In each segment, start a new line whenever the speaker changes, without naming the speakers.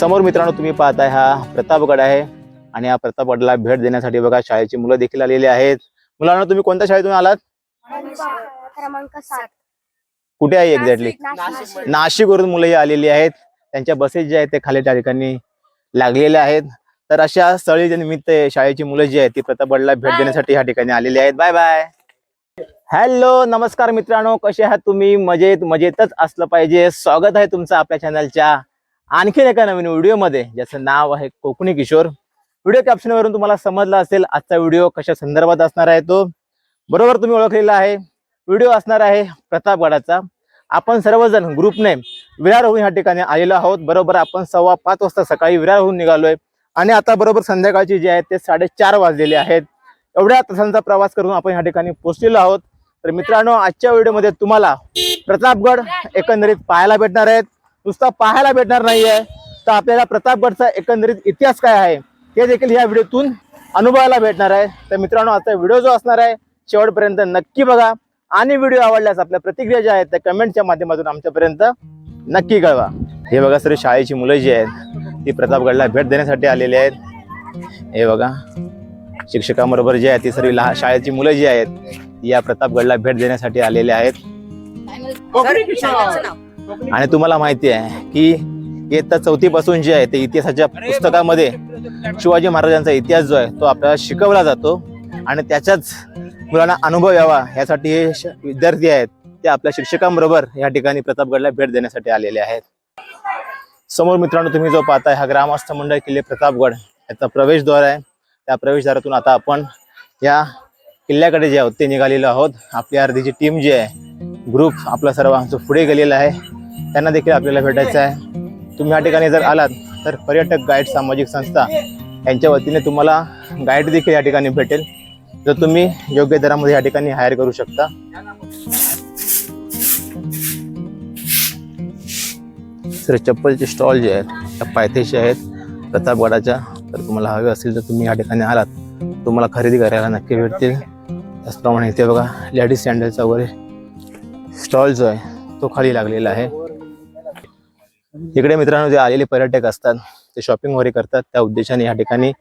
समोर मित्रांनो तुम्ही पाहताय हा प्रतापगड आहे आणि या प्रतापगडला भेट देण्यासाठी बघा शाळेची मुलं देखील आलेली आहेत। मुलांना तुम्ही कोणत्या शाळेतून आलात?
क्रमांक 7
कुठे आहे एक्झॅक्टली? नाशिकवरून मुलं आलेली आहेत। त्यांच्या बसेस जे आहेत ते खाली त्या ठिकाणी लागलेल्या आहेत। तर अशा स्थळी निमित्त शाळेची मुलं जी आहेत ती प्रतापगडला भेट देण्यासाठी या ठिकाणी आलेली आहेत। Bye bye. हॅलो नमस्कार मित्रांनो, कसे आहात तुम्ही? मजेतच असलं पाहिजे। स्वागत आहे तुमचं आपल्या चॅनलच्या आणखीन एका नवीन व्हिडिओ मध्ये, ज्याचं नाव आहे कोकणी किशोर। व्हिडिओ कॅप्शन वरून तुम्हाला समजला असेल आजचा व्हिडिओ कशा संदर्भात असणार आहे। तो बरोबर तुम्ही ओळखलेला आहे, व्हिडिओ असणार आहे प्रतापगडाचा। आपण सर्वजण ग्रुपने विरारहून या ठिकाणी आलेलो आहोत। बरोबर आपण 5:15 वाजता सकाळी विरारहून निघालोय आणि आता बरोबर संध्याकाळची जे आहे ते 4:30 वाजलेले आहेत। एवढ्या तासांचा प्रवास करून आपण या ठिकाणी पोहोचलेलो आहोत। तर मित्रांनो, आजच्या व्हिडिओमध्ये तुम्हाला प्रतापगड एकंदरीत पाहायला भेटणार आहेत। नुसता पाहायला भेटणार नाहीये, तर आपल्याला प्रतापगडचा एकंदरीत इतिहास काय आहे हे देखील या व्हिडिओतून अनुभवायला भेटणार आहे। तर मित्रांनो, आजचा व्हिडिओ जो असणार आहे शेवटपर्यंत नक्की बघा आणि व्हिडिओ आवडल्यास आपल्या प्रतिक्रिया ज्या आहेत त्या कमेंटच्या माध्यमातून आमच्यापर्यंत नक्की कळवा। हे बघा सर, शाळेची मुलं जी आहेत ती प्रतापगडला भेट देण्यासाठी आलेली आहेत। हे बघा शिक्षकांबरोबर जे आहे ती सर्व शाळेची मुलं जी आहेत या प्रतापगडला भेट देण्यासाठी आलेले आहेत। आणि तुम्हाला माहिती आहे की इयत्ता 4थी पासून जे आहे ते इतिहासाच्या पुस्तकामध्ये शिवाजी महाराजांचा इतिहास जो आहे तो आपल्याला शिकवला जातो आणि त्याच्याच मुलांना अनुभव यावा यासाठी हे विद्यार्थी आहेत ते आपल्या शिक्षकांबरोबर या ठिकाणी प्रतापगडला भेट देण्यासाठी आलेले आहेत। समोर मित्रांनो तुम्ही जो पाहताय हा ग्रामस्थ मंडळ किल्ले प्रतापगड याचा प्रवेशद्वार आहे। त्या प्रवेशद्वारातून आता आपण या किल्ल्याकडे जे आहोत ते निघालेलो आहोत। आपली अर्धीची टीम जी आहे, ग्रुप आपला सर्वांचं पुढे गेलेला आहे, त्यांना देखील आपल्याला भेटायचं आहे। तुम्ही या ठिकाणी जर आलात तर पर्यटक गाईड सामाजिक संस्था यांच्या वतीने तुम्हाला गाईड देखील या ठिकाणी भेटेल, जर तुम्ही योग्य दरामध्ये या ठिकाणी हायर करू शकता। सर चप्पलचे स्टॉल जे आहेत त्या पायथ्याशी आहेत प्रतापगडाच्या, तर तुम्हाला हवे असतील तर तुम्ही या ठिकाणी आलात तुम्हाला खरेदी करायला नक्की भेटतील। त्याचप्रमाणे इथे बघा लेडीज सँडलचा वगैरे स्टॉल जो आहे तो खाली लागलेला आहे। इकडे मित्रांनो जे आलेले पर्यटक असतात ते शॉपिंग वगैरे करतात, त्या उद्देशाने या ठिकाणी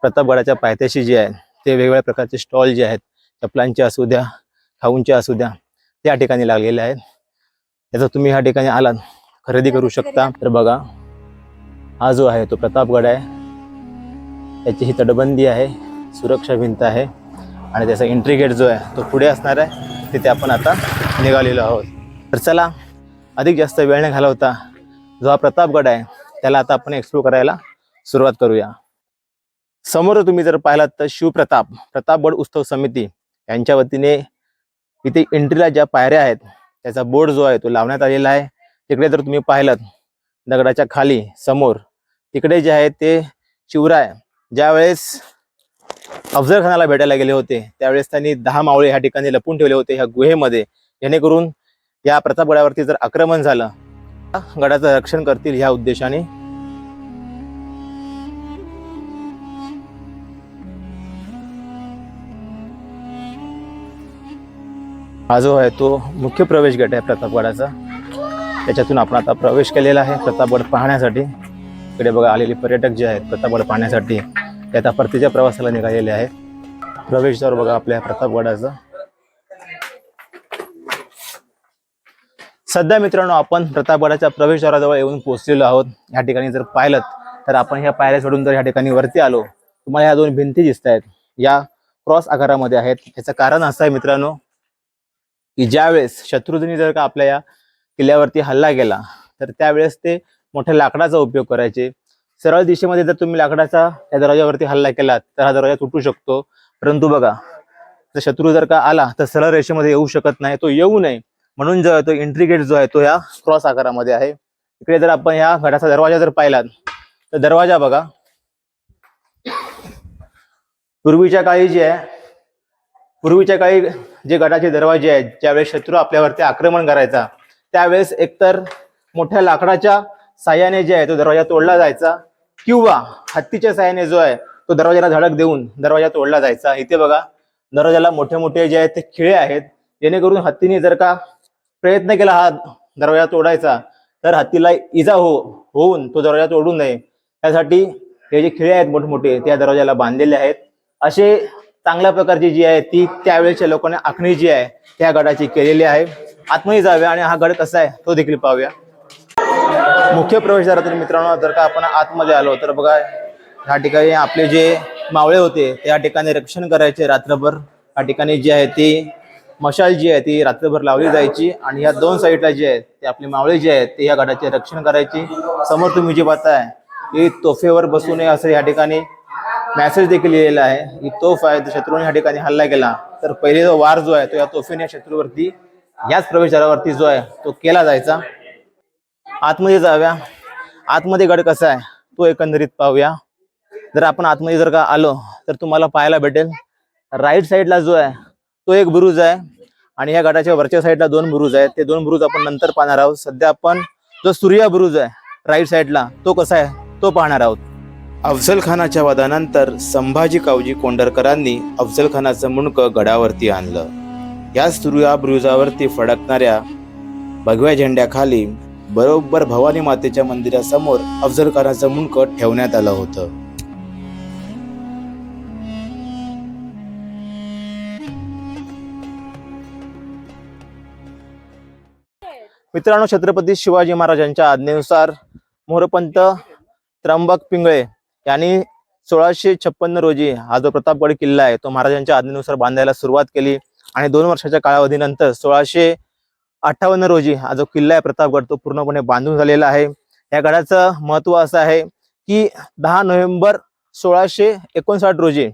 प्रतापगडाच्या पायथ्याशी जे आहे ते वेगवेगळ्या प्रकारचे स्टॉल जे आहेत चपलांचे असू द्या खाऊंचे असू द्या त्या ठिकाणी लागलेले आहेत। त्याचा तुम्ही या ठिकाणी आलात खरेदी करू शकता। तर बघा हा जो आहे तो प्रतापगड आहे, त्याची ही तटबंदी आहे, सुरक्षा भिंत आहे आणि त्याचा एंट्री गेट जो आहे तो पुढे असणार आहे, तिथे आपण आता निघालेलो आहोत। तर चला अधिक जास्त वेळ न घालवता जो हा प्रतापगड आहे त्याला आता आपण एक्सप्लोर करायला सुरुवात करूया। समोर तुम्ही जर पाहिलात तर प्रतापगड उत्सव समिती यांच्या वतीने इथे एंट्रीला ज्या पायऱ्या आहेत त्याचा बोर्ड जो आहे तो लावण्यात आलेला आहे। तिकडे जर तुम्ही पाहिलात दगडाच्या खाली समोर तिकडे जे आहे ते शिवराय ज्यावेळेस अफजल खानाला भेटायला गेले होते त्यावेळेस त्यांनी 10 मावळे ह्या ठिकाणी लपून ठेवले होते ह्या गुहेमध्ये, जेणेकरून या प्रतापगडावरती जर आक्रमण झालं गडाचं रक्षण करतील ह्या उद्देशाने। हा जो आहे तो मुख्य प्रवेश गेट आहे प्रतापगडाचा, त्याच्यातून आपण आता प्रवेश केलेला आहे प्रतापगड पाहण्यासाठी। इकडे बघा आलेले पर्यटक जे आहेत प्रतापगड पाहण्यासाठी ते आता परतीच्या प्रवासाला निघालेले आहेत। प्रवेशद्वार बघा आपल्या प्रतापगडाचा। सध्या मित्रांनो आपण प्रतापगडाच्या प्रवेशद्वाराजवळ येऊन पोहोचलेलो आहोत। या ठिकाणी जर पाहिलं तर आपण ह्या पायऱ्या सोडून जर या ठिकाणी वरती आलो, तुम्हाला ह्या 2 भिंती दिसत आहेत या क्रॉस आकारामध्ये आहेत। याचं कारण असं आहे मित्रांनो की ज्यावेळेस शत्रुंनी जर का आपल्या या किल्ल्यावरती हल्ला केला तर त्यावेळेस ते मोठ्या लाकडाचा उपयोग करायचे। सरळ दिशेमध्ये जर तुम्ही लाकडाचा या दरवाजावरती हल्ला केला तर हा दरवाजा तुटू शकतो, परंतु बघा जर शत्रू जर का आला तर सरळ रेषेमध्ये येऊ शकत नाही, तो येऊ नये म्हणून जो आहे तो एंट्री गेट जो आहे तो या क्रॉस आकारामध्ये आहे। इकडे जर आपण या गडाचा दरवाजा जर पाहिलात तर दरवाजा बघा पूर्वीच्या काळी जे गडाचे दरवाजे आहेत ज्यावेळेस शत्रू आपल्यावरती आक्रमण करायचा त्यावेळेस एकतर मोठ्या लाकडाच्या साह्याने जे आहे तो दरवाजा तोडला जायचा किंवा हत्तीच्या साह्याने जो आहे तो दरवाजाला धडक देऊन दरवाजा तोडला जायचा। इथे बघा दरवाजाला मोठे मोठे जे आहेत ते खिळे आहेत, जेणेकरून हत्तीने जर का प्रयत्न केला हा दरवाजा तोडायचा तर हत्तीला इजा होऊन तो दरवाजा तोडू नये त्यासाठी हे जे खिळे आहेत मोठमोठे त्या दरवाजाला बांधलेले आहेत. असे चांगल्या प्रकारची जी आहे ती त्यावेळेच्या लोकांनी आखणी जी आहे त्या गडाची केलेली आहे. आतमध्ये जाऊया आणि हा गड कसा आहे तो देखील पाहूया. मुख्य प्रवेशद्वारातून मित्रांनो जर का आपण आतमध्ये आलो तर बघा ह्या ठिकाणी आपले जे मावळे होते त्या ठिकाणी रक्षण करायचे रात्रभर. या ठिकाणी जी आहे ती मशाल जी आहे ती रात्रभर लावली जायची आणि या दोन साईडला जे आहेत ते आपले मावळे जे आहेत ते या गडाचे रक्षण करायचे. समोर तुम्ही जे पाहताय की तोफेवर बसू नये असं या ठिकाणी मेसेज देखील लिहिलेला आहे. ही तोफ आहे तर शत्रूने या ठिकाणी हल्ला केला तर पहिले जो वार जो आहे तो या तोफेने शत्रूवरती याच प्रवेशद्वारावरती जो आहे तो केला जायचा. आतमध्ये जाऊया. आतमध्ये गड कसा आहे तो एकंदरीत पाहूया. जर आपण आतमध्ये जर का आलो तर तुम्हाला पाहायला भेटेल राईट साईडला जो आहे तो एक बुरुज आहे आणि या गडाच्या वरच्या साईडला दोन बुरुज आहेत. ते दोन बुरुज आपण नंतर पाहणार आहोत. सध्या आपण जो सूर्या बुरुज आहे राईट साईडला तो कसा आहे तो पाहणार आहोत. अफझल खानाच्या वधानंतर संभाजी कावजी कोंढरकरांनी अफझल खानाचं मुंडकं गडावरती आणलं. या सूर्या बुरुजावरती फडकणाऱ्या भगव्या झेंड्याखाली बरोबर भवानी मातेच्या मंदिरासमोर अफझल खानाचं मुंडकं ठेवण्यात आलं होतं. मित्रांनो छत्रपती शिवाजी महाराजांच्या आज्ञेनुसार मोरपंत त्र्यंबक पिंगळे यांनी 1656 रोजी हा जो प्रतापगड किल्ला आहे तो महाराजांच्या आज्ञेनुसार बांधायला सुरुवात केली आणि 2 वर्षाच्या कालावधीनंतर 1658 रोजी हा जो किल्ला आहे प्रतापगड तो पूर्णपणे बांधून झालेला आहे. या गडाचं महत्व असं आहे की 10 नोव्हेंबर 1659 रोजी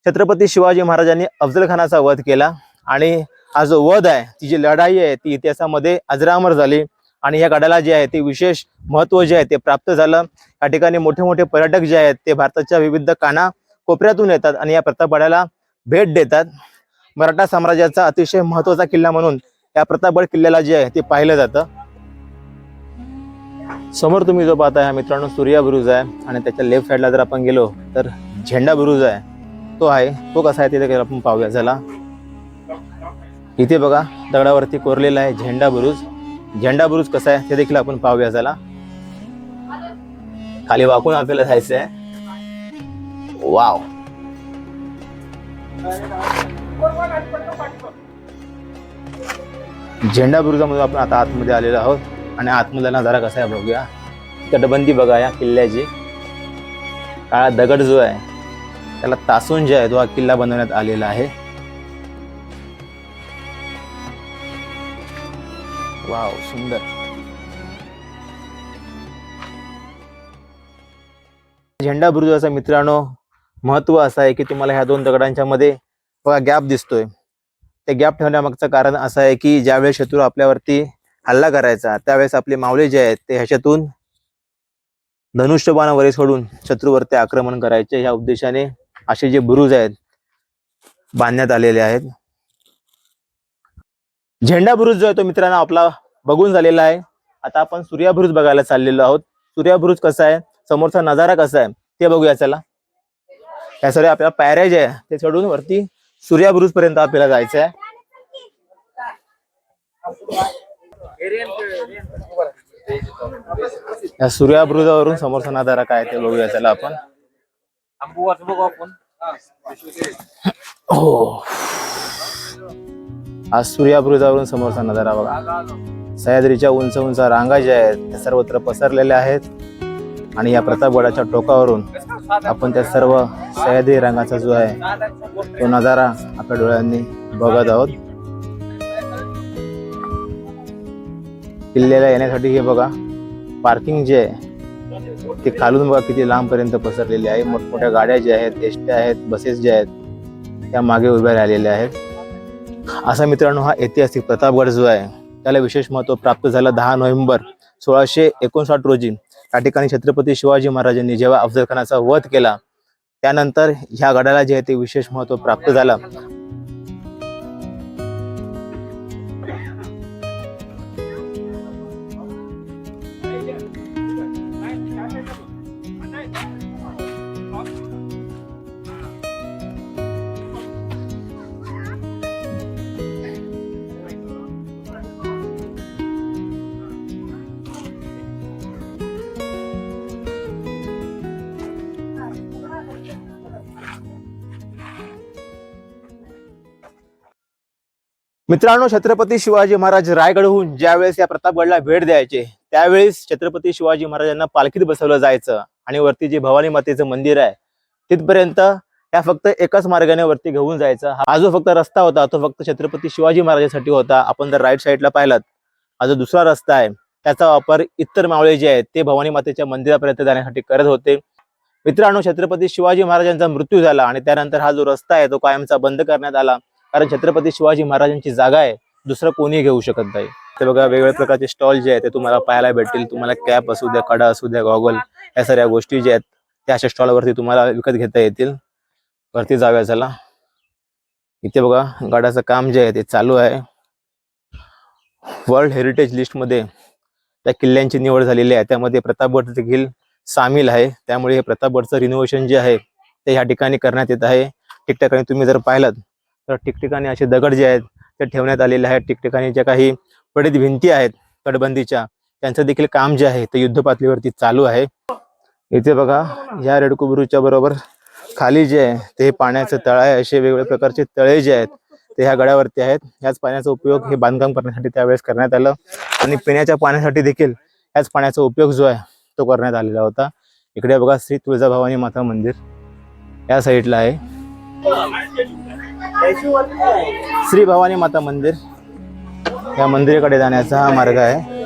छत्रपती शिवाजी महाराजांनी अफझल खानाचा वध केला आणि हा जो वध आहे ती जी लढाई आहे ती इतिहासामध्ये अजरामर झाली आणि या गडाला जे आहे ते विशेष महत्व जे आहे ते प्राप्त झालं. या ठिकाणी मोठे मोठे पर्यटक जे आहेत ते भारताच्या विविध काना कोपऱ्यातून येतात आणि या प्रतापगडाला भेट देतात. मराठा साम्राज्याचा अतिशय महत्वाचा किल्ला म्हणून या प्रतापगड किल्ल्याला जे आहे ते पाहिलं जातं. समोर तुम्ही जो पाहताय हा मित्रांनो सूर्या बुरुज आहे आणि त्याच्या लेफ्ट साईडला जर आपण गेलो तर झेंडा बुरुज आहे तो आहे. तो कसा आहे तिथे आपण पाहूया. चला इथे बघा दगडावरती कोरलेला आहे झेंडा बुरुज. झेंडा बुरुज कसा आहे ते देखील आपण पाहूया. चला खाली वाकून आपल्याला जायचं आहे. वाव झेंडा बुरुजामध्ये आपण आता आतमध्ये आलेलो आहोत आणि आतमधला नजारा कसा आहे बघूया. तटबंदी बघा या किल्ल्याची. काळा दगड जो आहे त्याला तासून जे आहे तो हा किल्ला बनवण्यात आलेला आहे. वाव सुंदर. झेंडा बुरुजाचं मित्रांनो महत्व असं आहे की तुम्हाला ह्या दोन दगडांच्या मध्ये बघा गॅप दिसतोय. ते गॅप ठेवण्यामागचं कारण असं आहे की ज्यावेळेस शत्रू आपल्यावरती हल्ला करायचा त्यावेळेस आपले मावळे जे आहेत ते ह्याच्यातून धनुष्यबाण वगैरे सोडून शत्रूवरती आक्रमण करायचे. ह्या उद्देशाने असे जे बुरुज आहेत बांधण्यात आलेले आहेत. झेंडा बुरुज जो आहे तो मित्रांनो आपला बघून झालेला आहे. आता आपण सूर्या बुरुज बघायला चाललेलो आहोत. सूर्या बुरुज कसा आहे समोरचा नजारा कसा आहे ते बघूया. चला या सगळ्या आपल्याला पायऱ्या जे आहे ते चढून वरती सूर्या बुरुज पर्यंत आपल्याला जायचं आहे. या सूर्या बुरुजावरून समोरचा नजारा काय ते बघूया. चला आपण हो आज सूर्या बुरुजावरून समोरचा नजारा बघा. सह्याद्रीच्या उंच उंच रांगा ज्या आहेत त्या सर्वत्र पसरलेल्या आहेत आणि या प्रतापगडाच्या टोकावरून आपण त्या सर्व सह्याद्री रांगाचा जो आहे तो नजारा आपल्या डोळ्यांनी बघत आहोत. किल्ल्याला येण्यासाठी हे बघा पार्किंग जे आहे ते खालून बघा किती लांब पर्यंत पसरलेली आहे. मोठमोठ्या गाड्या ज्या आहेत एसट्या आहेत बसेस ज्या आहेत त्या मागे उभ्या राहिलेल्या आहेत. असा मित्रांनो हा ऐतिहासिक प्रतापगड जो आहे त्याला विशेष महत्व प्राप्त झालं 10 नोव्हेंबर 1659 रोजी. या ठिकाणी छत्रपती शिवाजी महाराजांनी जेव्हा अफझल खानाचा वध केला त्यानंतर ह्या गडाला जे आहे ते विशेष महत्व प्राप्त झालं. मित्रांनो, छत्रपती शिवाजी महाराज रायगडहून ज्यावेळेस या प्रतापगडला भेट द्यायचे त्यावेळेस छत्रपती शिवाजी महाराजांना पालखीत बसवलं जायचं आणि वरती जे भवानी मातेचं मंदिर आहे तिथपर्यंत या फक्त एकाच मार्गाने वरती घेऊन जायचा. हा जो फक्त रस्ता होता तो फक्त छत्रपती शिवाजी महाराजांसाठी होता. आपण जर राईट साईडला पाहिलात, हा जो दुसरा रस्ता आहे त्याचा वापर इतर मावळे जे आहेत ते भवानी मातेच्या मंदिरापर्यंत जाण्यासाठी करत होते. मित्रांनो, छत्रपती शिवाजी महाराजांचा मृत्यू झाला आणि त्यानंतर हा जो रस्ता आहे तो कायमचा बंद करण्यात आला, कारण छत्रपती शिवाजी महाराजांची जागा आहे, दुसरं कोणी घेऊ शकत नाही. ते बघा, वेगवेगळ्या प्रकारचे स्टॉल जे आहेत ते तुम्हाला पाहायला भेटतील. तुम्हाला कॅप असू द्या, कडा असू द्या, गॉगल, या सगळ्या गोष्टी ज्या आहेत त्या अशा स्टॉलवरती तुम्हाला विकत घेता येतील. वरती जाऊया चला. इथे बघा, गडाचं काम जे आहे ते चालू आहे. वर्ल्ड हेरिटेज लिस्ट मध्ये त्या किल्ल्यांची निवड झालेली आहे, त्यामध्ये प्रतापगड देखील सामील आहे. त्यामुळे हे प्रतापगडचं रिनोव्हेशन जे आहे ते ह्या ठिकाणी करण्यात येत आहे. ठिकठिकाणी तुम्ही जर पाहिलात तर ठिकठिकाणी असे दगड जे आहेत ते ठेवण्यात आलेले आहेत. ठिकठिकाणी ज्या काही पडीत भिंती आहेत तटबंदीच्या, त्यांचं देखील काम जे आहे ते युद्ध पातळीवरती चालू आहे. इथे बघा, या रेडको ब्रिजच्या बरोबर खाली जे आहे ते पाण्याचं तळ आहे. असे वेगवेगळ्या प्रकारचे तळे जे आहेत ते ह्या गडावरती आहेत. ह्याच पाण्याचा उपयोग हे बांधकाम करण्यासाठी त्यावेळेस करण्यात आलं आणि पिण्याच्या पाण्यासाठी देखील ह्याच पाण्याचा उपयोग जो आहे तो करण्यात आलेला होता. इकडे बघा, श्री तुळजाभवानी माता मंदिर या साईडला आहे. श्री भवानी माता मंदिर, या मंदिराकडे जाण्याचा हा मार्ग आहे.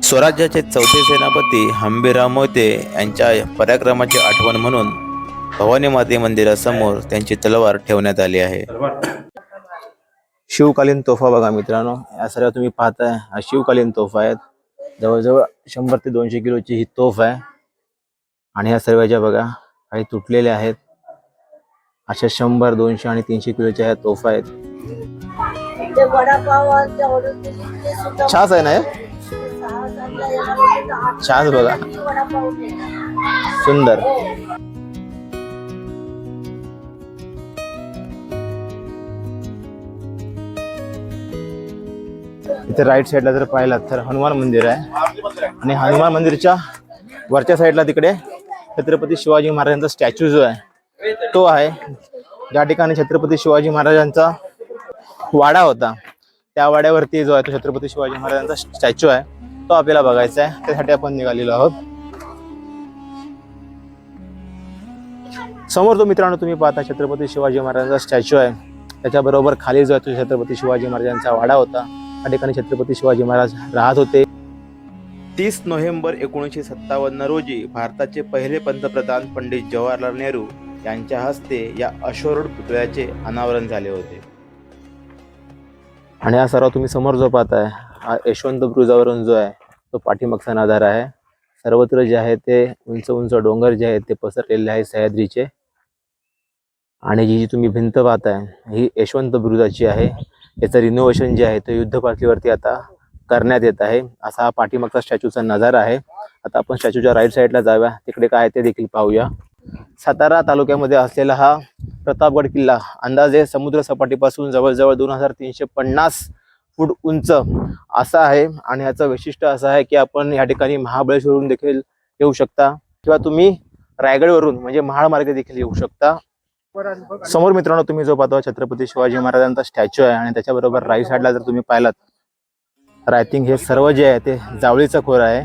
स्वराज्याचे चौथे सेनापती हंबीरराव मोहिते यांच्या पराक्रमाची आठवण म्हणून भवानी माते मंदिरासमोर त्यांची तलवार ठेवण्यात आली आहे.
शिवकालीन तोफा बघा मित्रांनो, या सर्व तुम्ही पाहताय हा शिवकालीन तोफा आहेत. जवळजवळ 100 ते 200 किलोची ही तोफ आहे आणि ह्या सर्वांच्या बघा काही तुटलेल्या आहेत. अशा 100, 200 आणि 300 किलोच्या ह्या तोफा आहेत. छास आहे ना हे? छास बघा, सुंदर. इथे राईट साईडला जर पाहिलात तर हनुमान मंदिर आहे आणि हनुमान मंदिरच्या वरच्या साईडला तिकडे छत्रपती शिवाजी महाराजांचा स्टॅच्यू जो आहे तो आहे. ज्या ठिकाणी छत्रपती शिवाजी महाराजांचा वाडा होता त्या वाड्यावरती जो आहे तो छत्रपती शिवाजी महाराजांचा स्टॅच्यू आहे, तो आपल्याला बघायचा आहे. त्यासाठी आपण निघालेलो आहोत. समोर जो मित्रांनो तुम्ही पाहता छत्रपती शिवाजी महाराजांचा स्टॅच्यू आहे, त्याच्याबरोबर खाली जो आहे तो छत्रपती शिवाजी महाराजांचा वाडा होता. त्या ठिकाणी छत्रपती शिवाजी महाराज राहत होते.
30 नोव्हेंबर 1957 रोजी भारताचे पहिले पंतप्रधान पंडित जवाहरलाल नेहरू यांच्या हस्ते या अश्वरूढ पुतळ्याचे अनावरण झाले होते.
आणि हा सर्व तुम्ही समोर जो पाहताय हा यशवंत ब्रुजावरून जो आहे तो पाठीमागचा नजारा आहे. सर्वत्र जे आहे ते उंच उंच डोंगर जे आहेत ते पसरलेले आहे सह्याद्रीचे. आणि जी तुम्ही भिंत पाहताय ही यशवंत ब्रुजाची आहे. याचं रिनोव्हेशन जे आहे ते युद्ध पातळीवरती आता करण्यात येत आहे. असा हा पाठीमागचा स्टॅच्यूचा नजारा आहे. आता आपण स्टॅच्यूच्या राईट साईडला जाऊया, तिकडे काय ते देखील पाहूया. सातारा तालुक्यामध्ये असलेला हा प्रतापगड किल्ला अंदाजे समुद्र सपाटीपासून जवळजवळ 2350 फूट उंच असा आहे. आणि याचं वैशिष्ट्य असं आहे की आपण या ठिकाणी महाबळेश्वरवरून देखील येऊ शकता किंवा तुम्ही रायगडवरून म्हणजे महामार्ग देखील येऊ शकता. समोर मित्रांनो तुम्ही जो पाहता छत्रपती शिवाजी महाराजांचा स्टॅच्यू आहे आणि त्याच्याबरोबर राईट साईडला जर तुम्ही पाहिलात तर आय थिंक हे सर्व जे आहे ते जावळीचा खोर आहे.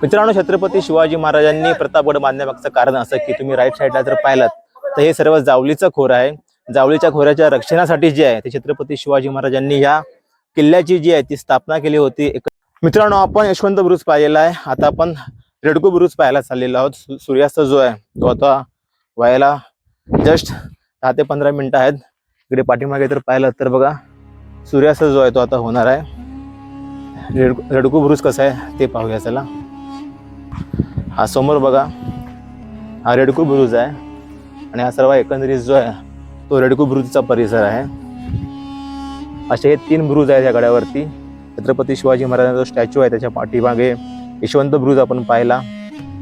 मित्रांनो, छत्रपती शिवाजी महाराजांनी प्रतापगड बांधण्यामागचं कारण असं की तुम्ही राईट साईडला जर पाहिलात तर हे सर्व जावळीचं खोर आहे. जावळीच्या खोऱ्याच्या रक्षणासाठी जे आहे ते छत्रपती शिवाजी महाराजांनी ह्या किल्ल्याची जी आहे ती स्थापना केली होती. मित्रांनो, आपण यशवंत ब्रुज पाहिलेला आहे. आता आपण रेडको ब्रुज पाहायला चाललेलो आहोत. सूर्यास्त जो आहे तो आता व्हायला जस्ट 10 ते 15 मिनिटं आहेत. इकडे पाठीमागे तर पाहिलं तर बघा सूर्यास्त जो आहे तो आता होणार आहे. रेडको ब्रुज कसा आहे ते पाहूया चला. हा समोर बघा हा रेडको ब्रुज आहे आणि हा सर्व एकंदरीत जो आहे तो रेडको ब्रुजचा परिसर आहे. असे हे 3 ब्रुज आहेत या गडावरती. छत्रपती शिवाजी महाराजांचा स्टॅच्यू आहे त्याच्या पाठीमागे यशवंत ब्रुज आपण पाहिला.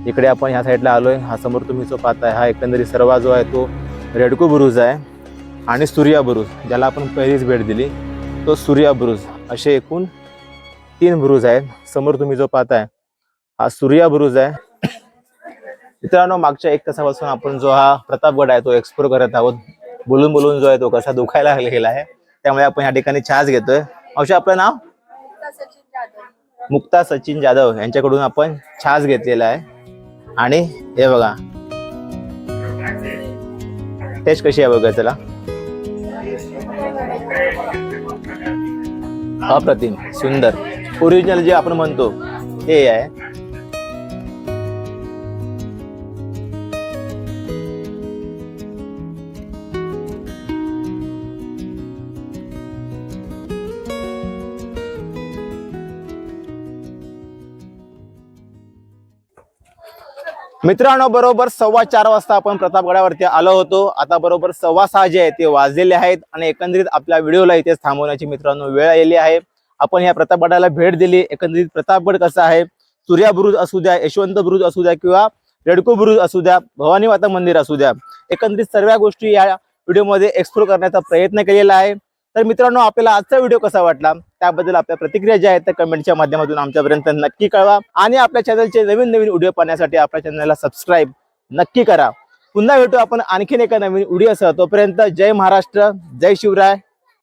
इकडे आपण ह्या साईडला आलोय. हा समोर तुम्ही जो पाहताय हा एकंदरीत सर्व जो आहे तो रेडको बुरुज आहे आणि सूर्या बुरुज, ज्याला आपण पहिलीच भेट दिली तो सूर्या बुरुज. असे एकूण 3 बुरुज आहेत. समोर तुम्ही जो पाहताय हा सूर्या बुरुज आहे. मित्रांनो, मागच्या 1 तासापासून आपण जो हा प्रतापगड आहे तो एक्सप्लोर करत आहोत. बोलून बोलून जो आहे तो कसा दुखायला गेला आहे, त्यामुळे आपण या ठिकाणी छास घेतोय. अवश्य आपलं नाव मुक्ता सचिन जाधव यांच्याकडून आपण छास घेतलेला आहे. आणि हे बघा टेस्ट कशी आहे बघा. चला, अप्रतिम सुंदर ओरिजिनल जे आपण म्हणतो ते आहे. मित्रांनो, बरोबर 4:15 वाजता आपण प्रतापगडावरती आलो होतो. आता बरोबर 6:15 जे आहे ते वाजलेले आहेत आणि एकंदरीत आपल्या व्हिडिओला इथेच थांबवण्याची मित्रांनो वेळ आलेली आहे. आपण या प्रतापगडाला भेट दिली. एकंदरीत प्रतापगड कसा आहे, सूर्या बुरुज असू द्या, यशवंत बुरुज असू द्या किंवा रेडको बुरुज असू द्या, भवानी माता मंदिर असू द्या, एकंदरीत सर्व गोष्टी या व्हिडिओमध्ये एक्सप्लोर करण्याचा प्रयत्न केलेला आहे. तर मित्रांनो, आपल्याला आजचा व्हिडिओ कसा वाटला त्याबद्दल आपल्या प्रतिक्रिया ज्या आहेत त्या कमेंटच्या माध्यमातून आमच्यापर्यंत नक्की कळवा. आणि आपल्या चॅनलचे नवीन नवीन व्हिडिओ पाहण्यासाठी आपल्या चॅनलला सबस्क्राईब नक्की करा. पुन्हा भेटू आपण आणखीन एका नवीन व्हिडिओसह. तोपर्यंत जय महाराष्ट्र, जय शिवराय.